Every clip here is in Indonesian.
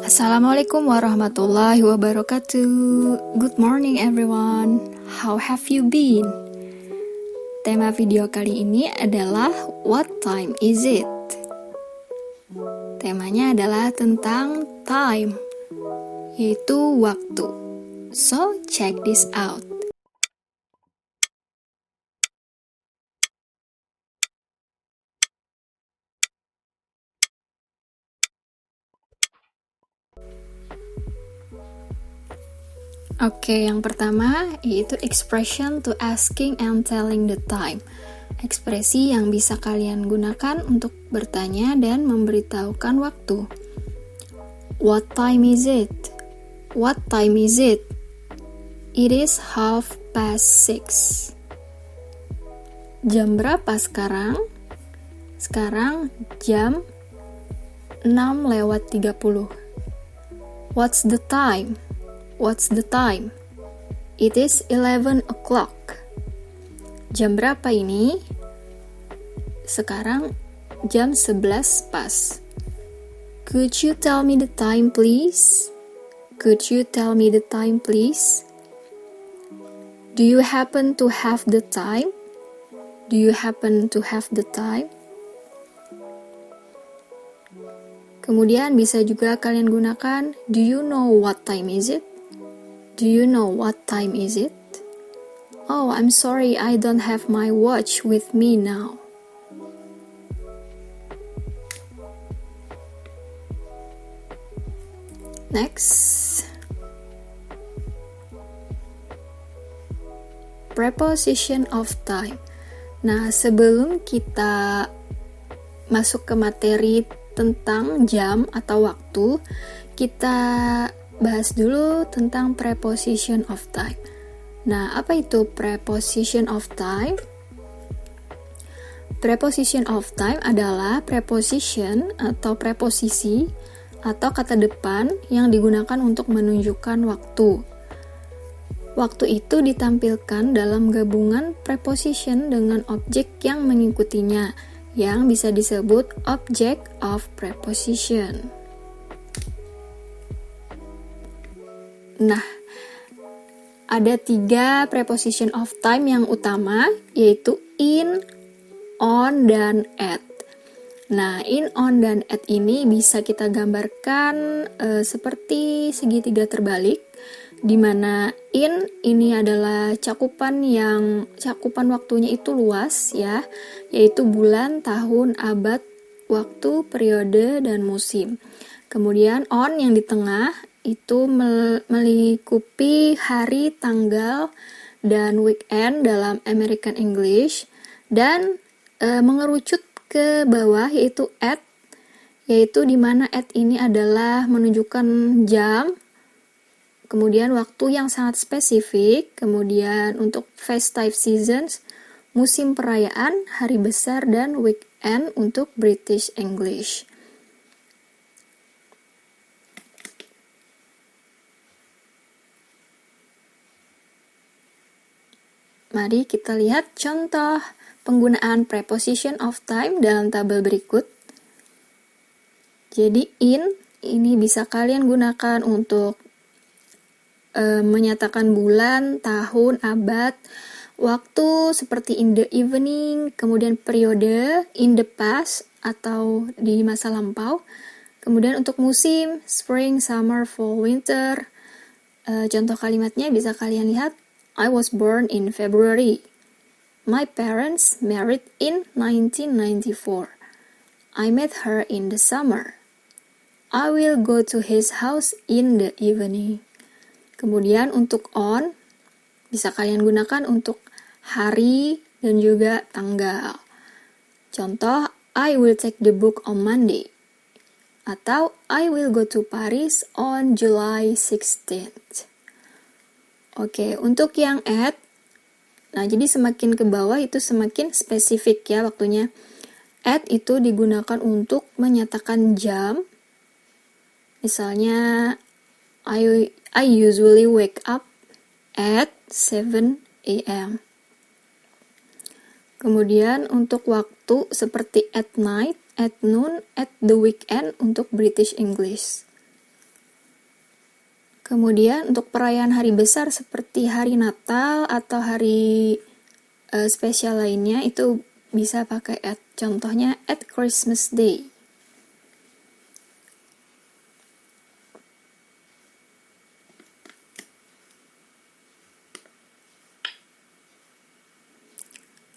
Assalamualaikum warahmatullahi wabarakatuh. Good morning everyone. How have you been? Tema video kali ini adalah What time is it? Temanya adalah tentang time, yaitu waktu. So, check this out. Oke, yang pertama yaitu expression to asking and telling the time. Ekspresi yang bisa kalian gunakan untuk bertanya dan memberitahukan waktu. What time is it? What time is it? It is 6:30. Jam berapa sekarang? Sekarang jam 6:30. What's the time? What's the time? It is 11 o'clock. Jam berapa ini? Sekarang jam 11 pas. Could you tell me the time, please? Could you tell me the time, please? Do you happen to have the time? Do you happen to have the time? Kemudian bisa juga kalian gunakan, do you know what time is it? Do you know what time is it? Oh, I'm sorry, I don't have my watch with me now. Next. Preposition of time. Nah, sebelum kita masuk ke materi tentang jam atau waktu, kita bahas dulu tentang preposition of time. Nah, apa itu preposition of time? Preposition of time adalah preposition atau preposisi atau kata depan yang digunakan untuk menunjukkan waktu. Waktu itu ditampilkan dalam gabungan preposition dengan objek yang mengikutinya, yang bisa disebut object of preposition. Nah, ada 3 preposition of time yang utama, yaitu in, on, dan at. Nah, in, on, dan at ini bisa kita gambarkan seperti segitiga terbalik, di mana in ini adalah cakupan waktunya itu luas ya, yaitu bulan, tahun, abad, waktu, periode, dan musim. Kemudian on yang di tengah itu melingkupi hari, tanggal, dan weekend dalam American English, dan mengerucut ke bawah yaitu at, yaitu di mana at ini adalah menunjukkan jam, kemudian waktu yang sangat spesifik, kemudian untuk festive seasons, musim perayaan, hari besar, dan weekend untuk British English. Mari kita lihat contoh penggunaan preposition of time dalam tabel berikut. Jadi in ini bisa kalian gunakan untuk menyatakan bulan, tahun, abad, waktu seperti in the evening, kemudian periode in the past atau di masa lampau. Kemudian untuk musim, spring, summer, fall, winter. Contoh kalimatnya bisa kalian lihat. I was born in February. My parents married in 1994. I met her in the summer. I will go to his house in the evening. Kemudian untuk on, bisa kalian gunakan untuk hari dan juga tanggal. Contoh, I will take the book on Monday. Atau, I will go to Paris on July 16th. Oke, untuk yang at, nah jadi semakin ke bawah itu semakin spesifik ya waktunya. At itu digunakan untuk menyatakan jam. Misalnya, I usually wake up at 7 a.m. Kemudian untuk waktu seperti at night, at noon, at the weekend untuk British English. Kemudian untuk perayaan hari besar seperti hari Natal atau hari spesial lainnya itu bisa pakai at. Contohnya at Christmas Day.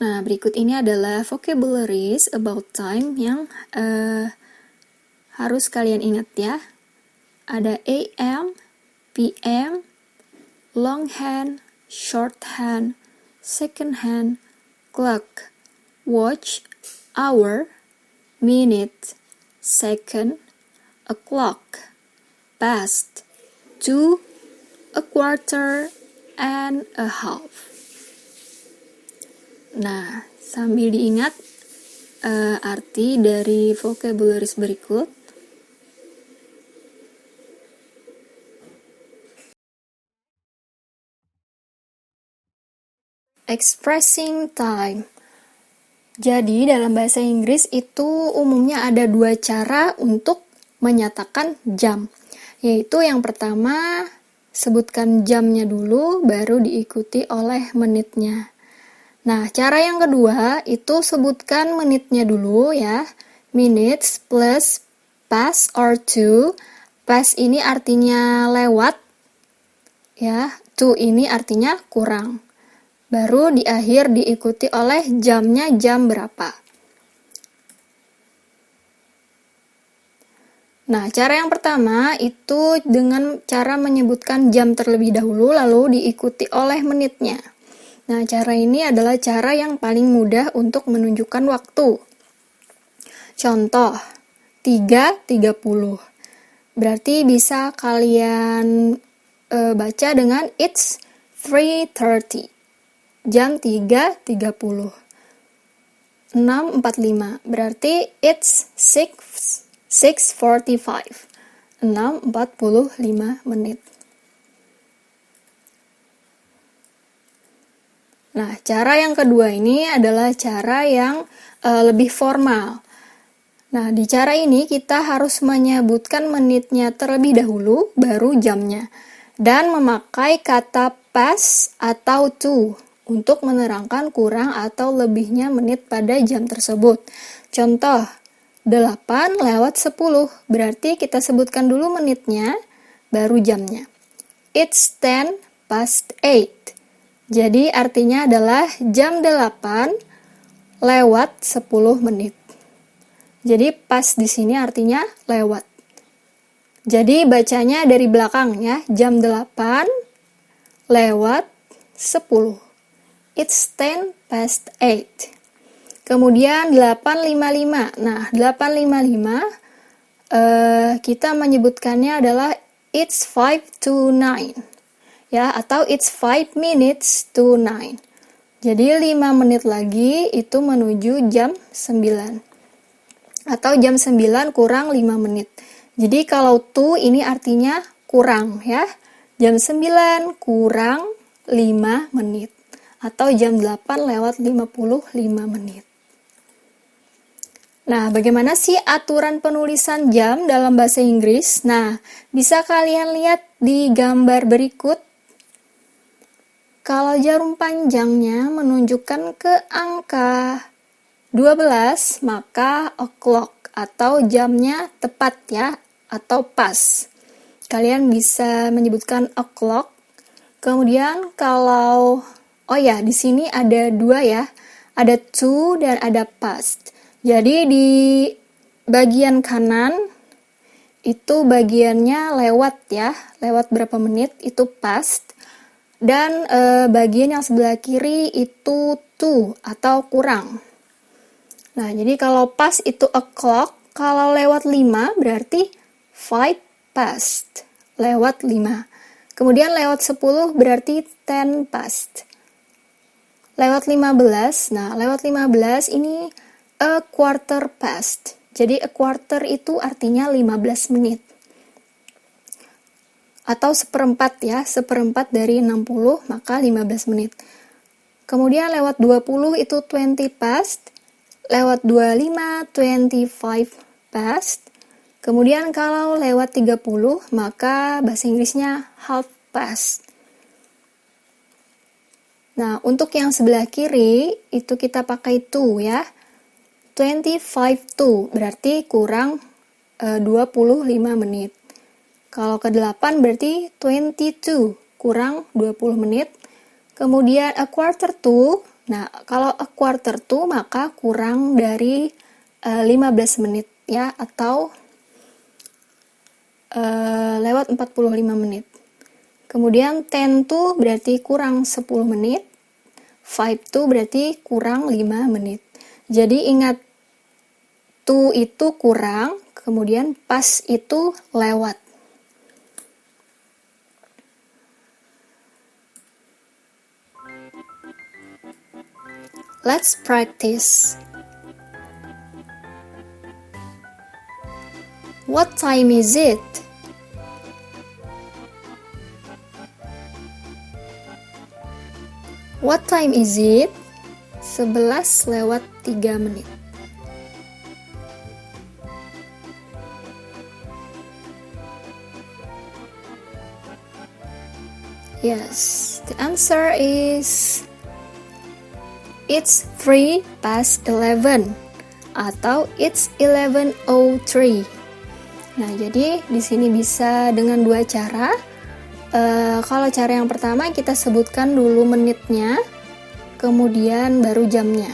Nah, berikut ini adalah vocabularies about time yang harus kalian ingat ya. Ada AM, PM, longhand, shorthand, secondhand, clock, watch, hour, minute, second, o'clock, past, to, a quarter, and a half. Nah, sambil diingat arti dari vocabularies berikut. Expressing time. Jadi, dalam bahasa Inggris itu umumnya ada dua cara untuk menyatakan jam. Yaitu yang pertama, sebutkan jamnya dulu, baru diikuti oleh menitnya. Nah, cara yang kedua itu sebutkan menitnya dulu ya. Minutes plus past or to. Past ini artinya lewat, ya. To ini artinya kurang. Baru di akhir diikuti oleh jamnya jam berapa. Nah, cara yang pertama itu dengan cara menyebutkan jam terlebih dahulu lalu diikuti oleh menitnya. Nah, cara ini adalah cara yang paling mudah untuk menunjukkan waktu. Contoh, 3.30. Berarti bisa kalian baca dengan it's 3:30. Jam 3.30. 6.45. Berarti it's 6:45. 6:45 menit. Nah, cara yang kedua ini adalah cara yang lebih formal. Nah, di cara ini kita harus menyebutkan menitnya terlebih dahulu, baru jamnya. Dan memakai kata past atau to untuk menerangkan kurang atau lebihnya menit pada jam tersebut. Contoh, 8:10. Berarti kita sebutkan dulu menitnya, baru jamnya. It's 10:08. Jadi artinya adalah jam 8:10 menit. Jadi pas di sini artinya lewat. Jadi bacanya dari belakang ya, jam 8:10. It's 10:08. Kemudian 8:55. Nah, 8:55 kita menyebutkannya adalah it's 5:09. Ya, atau it's 5 minutes to 9. Jadi 5 menit lagi itu menuju jam 9. Atau jam 9 kurang 5 menit. Jadi kalau to ini artinya kurang ya. Jam 9 kurang 5 menit. Atau jam 8:55 menit. Nah, bagaimana sih aturan penulisan jam dalam bahasa Inggris? Nah, bisa kalian lihat di gambar berikut. Kalau jarum panjangnya menunjukkan ke angka 12, maka o'clock atau jamnya tepat ya, atau pas. Kalian bisa menyebutkan o'clock. Kemudian kalau, di sini ada dua ya, ada to dan ada past. Jadi di bagian kanan itu bagiannya lewat ya, lewat berapa menit itu past. Dan bagian yang sebelah kiri itu to atau kurang. Nah, jadi kalau pas itu o'clock, kalau lewat 5 berarti 5 past, lewat 5. Kemudian lewat 10 berarti 10 past. Lewat 15, nah lewat 15 ini a quarter past. Jadi a quarter itu artinya 15 menit. Atau seperempat ya, seperempat dari 60 maka 15 menit. Kemudian lewat 20 itu 20 past, lewat 25 25 past, Kemudian kalau lewat 30, maka bahasa Inggrisnya half past. Nah, untuk yang sebelah kiri, itu kita pakai to ya. 25 to, berarti kurang 25 menit. Kalau ke 8 berarti 22, kurang 20 menit. Kemudian a quarter to, nah kalau a quarter to maka kurang dari 15 menit ya, atau lewat 45 menit. Kemudian 10 to berarti kurang 10 menit. 5 to berarti kurang 5 menit. Jadi ingat, to itu kurang, kemudian pas itu lewat. Let's practice. What time is it? What time is it? 11 lewat 3 menit. Yes, the answer is it's 3 past 11 atau it's 11:03. Nah, jadi di sini bisa dengan dua cara. Kalau cara yang pertama kita sebutkan dulu menitnya, kemudian baru jamnya.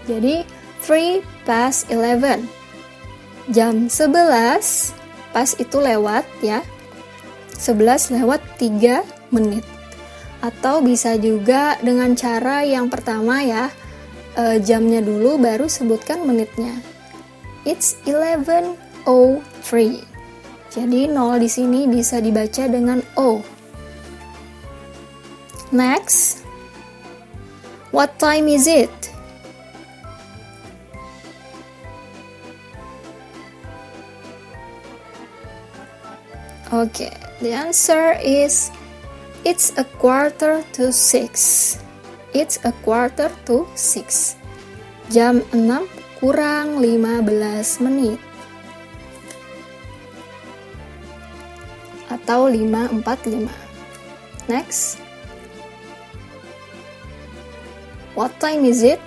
Jadi 3 past 11. Jam 11 pas itu lewat ya. 11 lewat 3 menit. Atau bisa juga dengan cara yang pertama ya, jamnya dulu baru sebutkan menitnya. It's 11:03. Jadi 0 di sini bisa dibaca dengan O. Next, what time is it? Okay, the answer is it's a quarter to 6. It's a quarter to 6. Jam 6 kurang 15 menit. Atau 5:45. Next. What time is it?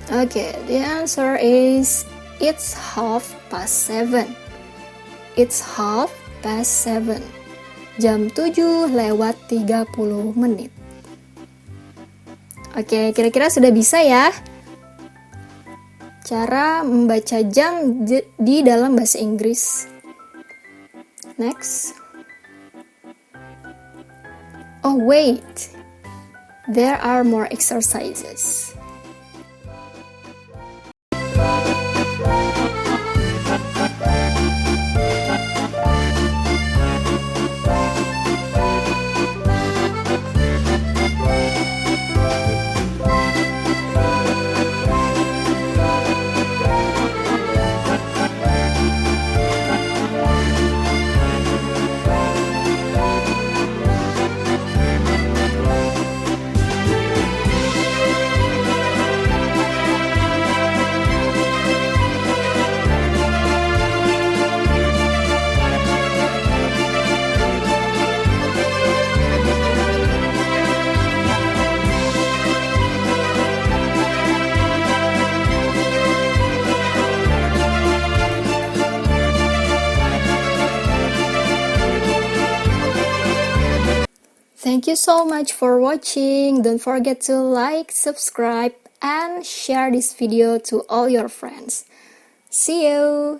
Okay, the answer is it's 7:30. It's 7:30. Jam 7 lewat 30 menit. Oke, kira-kira sudah bisa ya? Cara membaca jam di dalam bahasa Inggris. Next. Oh wait, there are more exercises. Thank you so much for watching. Don't forget to like, subscribe, and share this video to all your friends. See you!